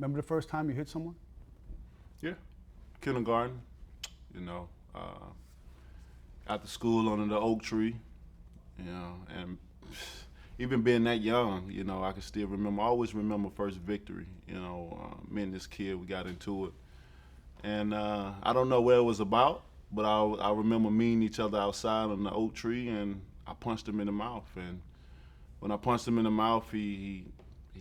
Remember the first time you hit someone? Yeah, kindergarten, you know, after school under the oak tree, you know, and even being that young, you know, I can still remember, I always remember first victory, you know, me and this kid, we got into it. And I don't know what it was about, but I remember meeting each other outside on the oak tree, and I punched him in the mouth. And when I punched him in the mouth, he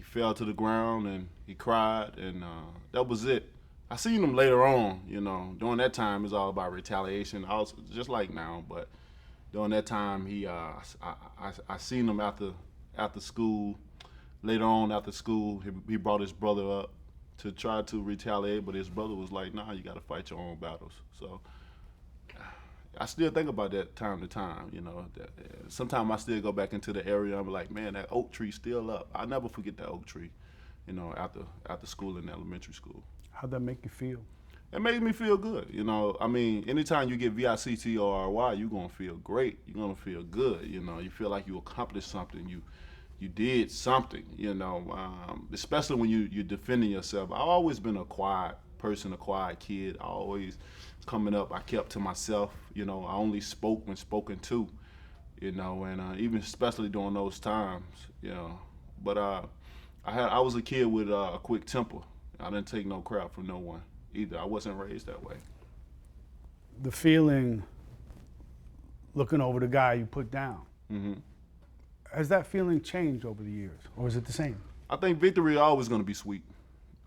fell to the ground and he cried, and that was it. I seen him later on, you know. During that time, it's all about retaliation, also just like now. But during that time, I seen him after school. Later on after school, he brought his brother up to try to retaliate, but his brother was like, "Nah, you got to fight your own battles." So I still think about that time to time. You know, sometimes I still go back into the area. I'm like, man, that oak tree still up. I never forget that oak tree. You know, after school in elementary school. How'd that make you feel? It made me feel good. You know, I mean, anytime you get VICTORY, you're gonna feel great. You're gonna feel good. You know, you feel like you accomplished something. You did something. You know, especially when you're defending yourself. I've always been a quiet person, a quiet kid. I always coming up, I kept to myself. You know, I only spoke when spoken to. You know, and even especially during those times. You know, but I was a kid with a quick temper. I didn't take no crap from no one either. I wasn't raised that way. The feeling looking over the guy you put down, Hmm. has that feeling changed over the years, or is it the same? I think victory is always going to be sweet.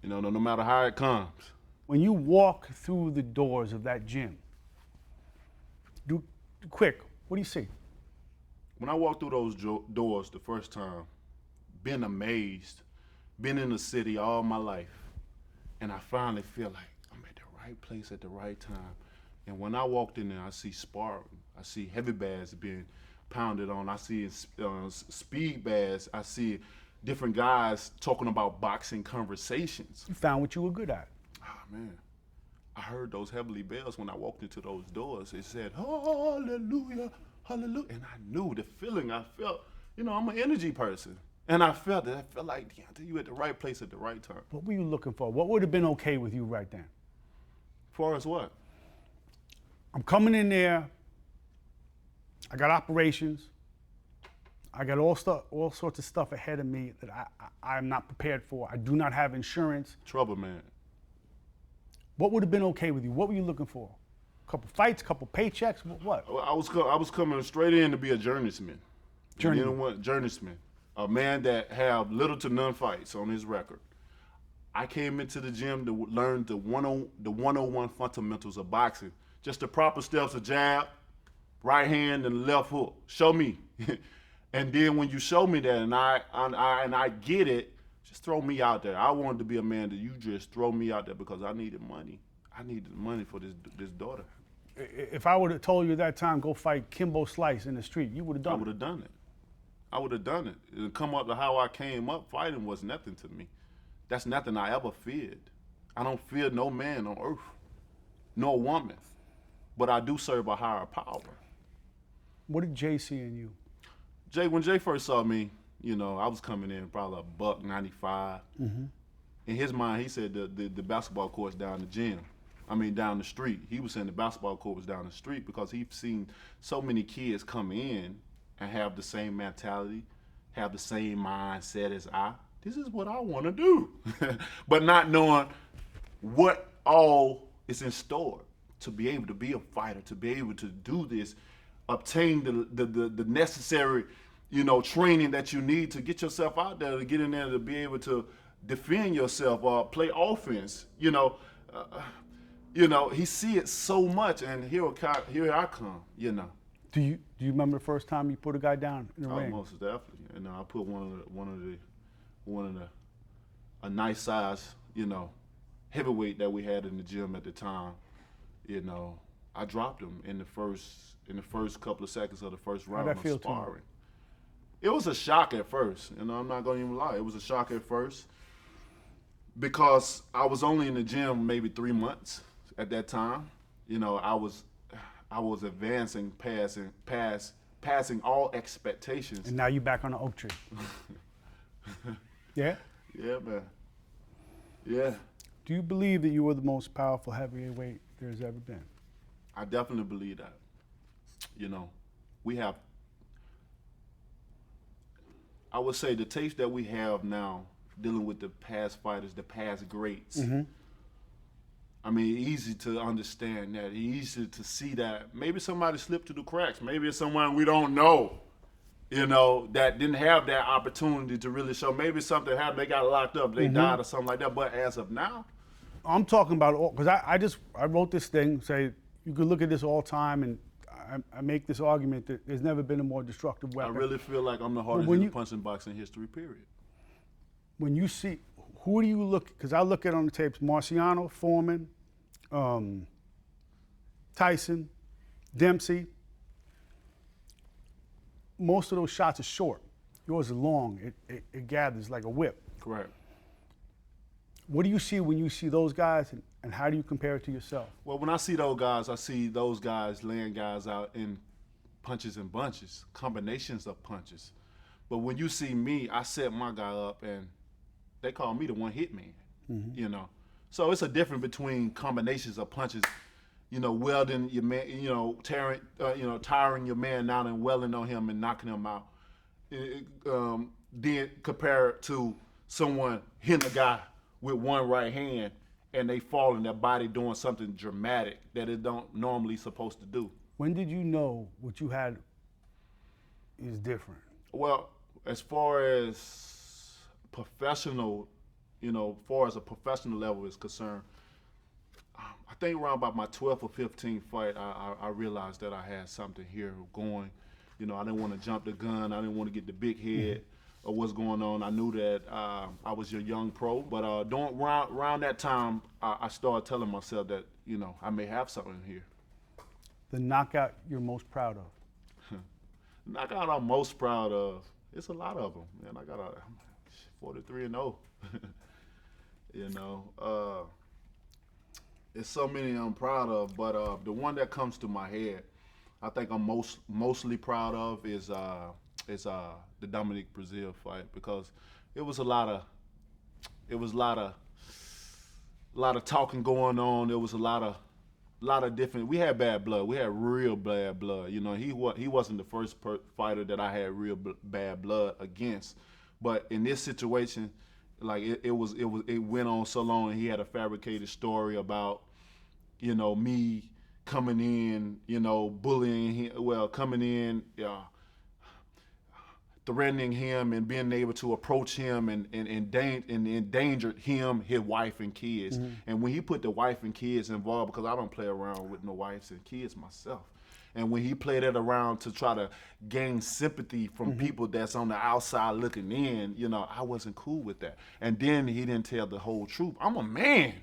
You know, no matter how it comes. When you walk through the doors of that gym, quick, what do you see? When I walked through those doors the first time, been amazed, been in the city all my life, and I finally feel like I'm at the right place at the right time. And when I walked in there, I see sparring. I see heavy bags being pounded on. I see speed bags. I see different guys talking about boxing conversations. You found what you were good at. Ah, man, I heard those heavenly bells when I walked into those doors. It said, hallelujah, hallelujah. And I knew the feeling I felt. You know, I'm an energy person. And I felt it. I felt like, Deontay, you at the right place at the right time. What were you looking for? What would have been okay with you right then? As far as what? I'm coming in there. I got operations. I got all sorts of stuff ahead of me that I'm not prepared for. I do not have insurance. Trouble, man. What would have been okay with you? What were you looking for? A couple fights, couple paychecks, what? I was coming straight in to be a journeyman. Journeyman. A man that have little to none fights on his record. I came into the gym to learn the 101 fundamentals of boxing. Just the proper steps of jab, right hand, and left hook. Show me. And then when you show me that and I get it, just throw me out there. I wanted to be a man that you just throw me out there because I needed money. I needed money for this daughter. If I would have told you at that time, go fight Kimbo Slice in the street, you would have done it. I would have done it. I would have done it. And come up to how I came up, fighting was nothing to me. That's nothing I ever feared. I don't fear no man on earth, no woman. But I do serve a higher power. What did Jay see in you? When Jay first saw me, you know, I was coming in probably $195. Mm-hmm. In his mind, he said the basketball court's down the gym. Down the street. He was saying the basketball court was down the street because he's seen so many kids come in and have the same mentality, have the same mindset as I. This is what I want to do. But not knowing what all is in store to be able to be a fighter, to be able to do this, obtain the necessary, you know, training that you need to get yourself out there, to get in there, to be able to defend yourself or play offense. You know, he see it so much, and here I come. You know. Do you remember the first time you put a guy down in the ring? Most definitely. And I put a nice size, you know, heavyweight that we had in the gym at the time. You know, I dropped him in the first couple of seconds of the first round of sparring. It was a shock at first. You know, I'm not going to even lie. It was a shock at first because I was only in the gym maybe 3 months at that time. You know, I was advancing, passing all expectations. And now you're back on the oak tree. Yeah? Yeah, man. Yeah, Do you believe that you were the most powerful heavyweight there's ever been? I definitely believe that. You know, we have, I would say the tapes that we have now dealing with the past fighters, the past greats. I mean, easy to understand that, easy to see that. Maybe somebody slipped through the cracks. Maybe it's someone we don't know, that didn't have that opportunity to really show. Maybe something happened, they got locked up, they died or something like that. But as of now, I'm talking about all, because I wrote this thing, say you could look at this all time, and I make this argument that there's never been a more destructive I weapon. really feel like I'm the hardest when hitter you- punch in boxing history, period. When you see, who do you look, because I look at on the tapes, Marciano, Foreman, Tyson, Dempsey. Most of those shots are short. Yours is long. It gathers like a whip. Correct. What do you see when you see those guys, and how do you compare it to yourself? Well, when I see those guys laying guys out in punches and bunches, combinations of punches. But when you see me, I set my guy up, and they call me the one hit man. So it's a difference between combinations of punches, welding your man, tiring your man down and welding on him and knocking him out. Then compared to someone hitting a guy with one right hand and they fall in their body doing something dramatic that it don't normally supposed to do. When did you know what you had is different? Well, as far as professional, far as a professional level is concerned, I think around about my 12th or 15th fight, I realized that I had something here going. I didn't want to jump the gun. I didn't want to get the big head of what's going on. I knew that I was a young pro, but around that time, I started telling myself that, I may have something here. The knockout you're most proud of? Knockout I'm most proud of, it's a lot of them. Man, I got a 43-0. It's so many I'm proud of, but the one that comes to my head, I think I'm mostly proud of is the Dominic Brazil fight, because it was a lot of talking going on. There was a lot of different. We had bad blood. We had real bad blood. He wasn't the first fighter that I had real bad blood against, but in this situation, like it went on so long, and he had a fabricated story about me coming in, bullying him, coming in, threatening him and being able to approach him and endangered him, his wife and kids. And when he put the wife and kids involved, because I don't play around with no wives and kids myself, and when he played it around to try to gain sympathy from people that's on the outside looking in, I wasn't cool with that. And then he didn't tell the whole truth. I'm a man.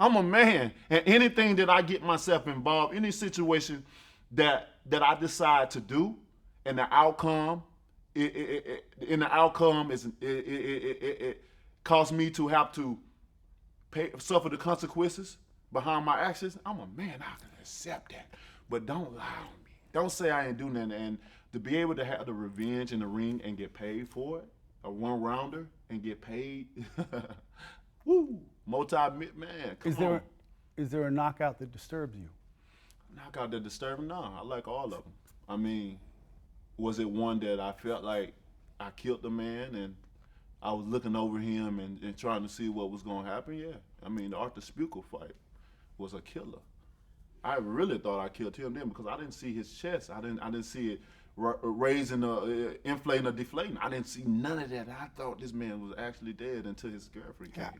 And anything that I get myself involved, any situation that I decide to do, and the outcome, it caused me to have to suffer the consequences behind my actions. I'm a man. I can accept that. But don't lie on me. Don't say I ain't do nothing. And to be able to have the revenge in the ring and get paid for it, a one-rounder and get paid, woo, man, come on. Is there a knockout that disturbs you? Knockout that disturbed me? No, I like all of them. I mean, was it one that I felt like I killed the man and I was looking over him and trying to see what was going to happen? Yeah. I mean, the Arthur Spukel fight was a killer. I really thought I killed him then because I didn't see his chest. I didn't see it raising, inflating or deflating. I didn't see none of that. I thought this man was actually dead until his girlfriend came.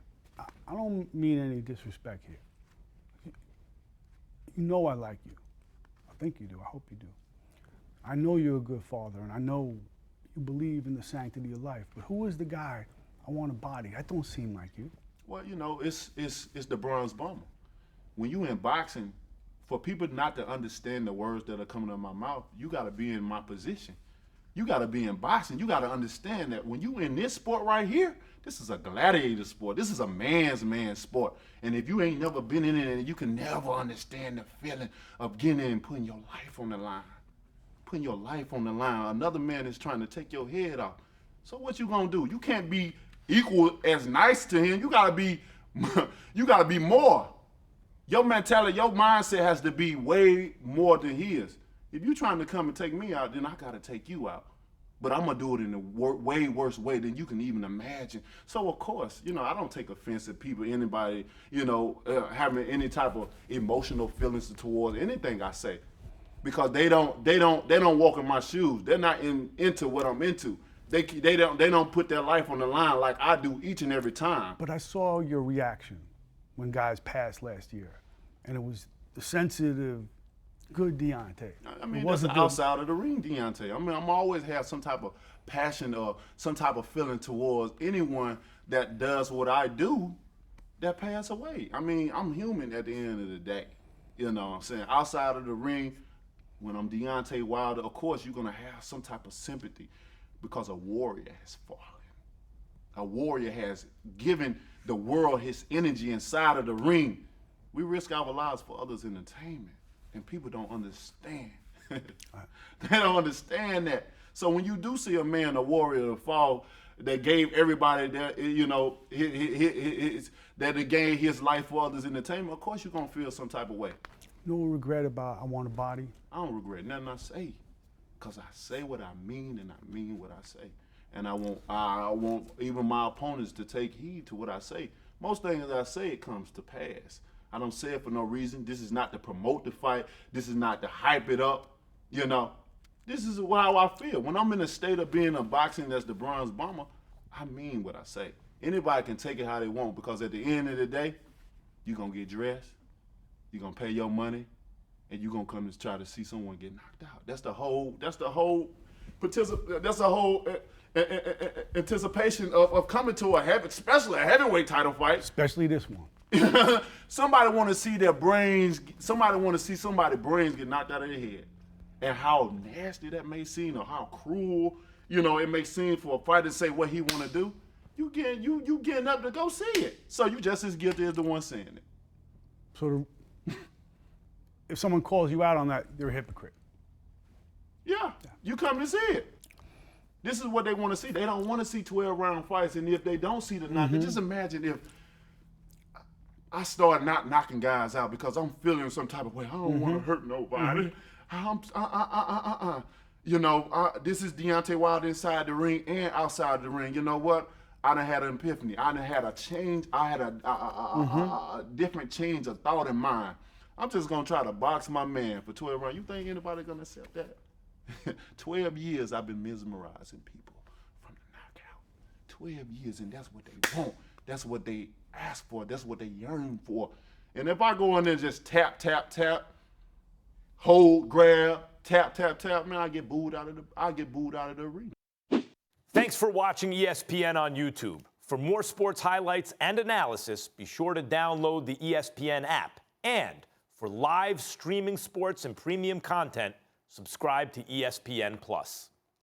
I don't mean any disrespect here. You know I like you. I think you do. I hope you do. I know you're a good father, and I know you believe in the sanctity of life. But who is the guy I want to body? That don't seem like you. Well, it's the bronze bomber. When you in boxing, for people not to understand the words that are coming out of my mouth, you got to be in my position. You got to be in boxing. You got to understand that when you in this sport right here, this is a gladiator sport. This is a man's sport. And if you ain't never been in it, you can never understand the feeling of getting in and putting your life on the line. Putting your life on the line. Another man is trying to take your head off. So what you gonna do? You can't be equal as nice to him. You gotta be You got to be more. Your mentality, your mindset has to be way more than his. If you're trying to come and take me out, then I got to take you out. But I'm going to do it in a way worse way than you can even imagine. So, of course, I don't take offense at people, anybody, having any type of emotional feelings towards anything I say. Because they don't walk in my shoes. They're not into what I'm into. They don't put their life on the line like I do each and every time. But I saw your reaction when guys passed last year, and it was the sensitive, good Deontay. I mean, that's the outside of the ring Deontay. I mean, I'm always have some type of passion or some type of feeling towards anyone that does what I do that pass away. I mean, I'm human at the end of the day. You know what I'm saying? Outside of the ring, when I'm Deontay Wilder, of course you're going to have some type of sympathy because a warrior has fallen. A warrior has given the world his energy inside of the ring. We risk our lives for others' entertainment. And people don't understand. They don't understand that. So when you do see a man, a warrior, fall, that gave everybody that, that they gave his life for others' entertainment, of course you're going to feel some type of way. No regret about I want a body? I don't regret nothing I say. Because I say what I mean and I mean what I say. And I want even my opponents to take heed to what I say. Most things that I say, it comes to pass. I don't say it for no reason. This is not to promote the fight. This is not to hype it up. This is how I feel. When I'm in a state of being a boxing that's the bronze bomber, I mean what I say. Anybody can take it how they want because at the end of the day, you're going to get dressed, you're going to pay your money, and you're going to come to try to see someone get knocked out. That's the whole anticipation of coming to especially a heavyweight title fight. Especially this one. Somebody want to see their brains. Somebody want to see somebody's brains get knocked out of their head, and how nasty that may seem, or how cruel, it may seem for a fighter to say what he want to do. You getting up to go see it, so you just as guilty as the one saying it. So, if someone calls you out on that, they're a hypocrite. Yeah, you come to see it. This is what they want to see. They don't want to see 12-round fights, and if they don't see the knockout, just imagine if I start not knocking guys out because I'm feeling some type of way. I don't want to hurt nobody. This is Deontay Wilder inside the ring and outside the ring. You know what? I done had an epiphany. I done had a change. I had a different change of thought in mind. I'm just going to try to box my man for 12 rounds. You think anybody going to accept that? 12 years I've been mesmerizing people from the knockout. 12 years, and that's what they want. That's what they ask for. That's what they yearn for. And if I go in there and just tap, tap, tap, hold, grab, tap, tap, tap, man, I get booed out of the arena. Thanks for watching ESPN on YouTube. For more sports highlights and analysis, be sure to download the ESPN app. And for live streaming sports and premium content, subscribe to ESPN+.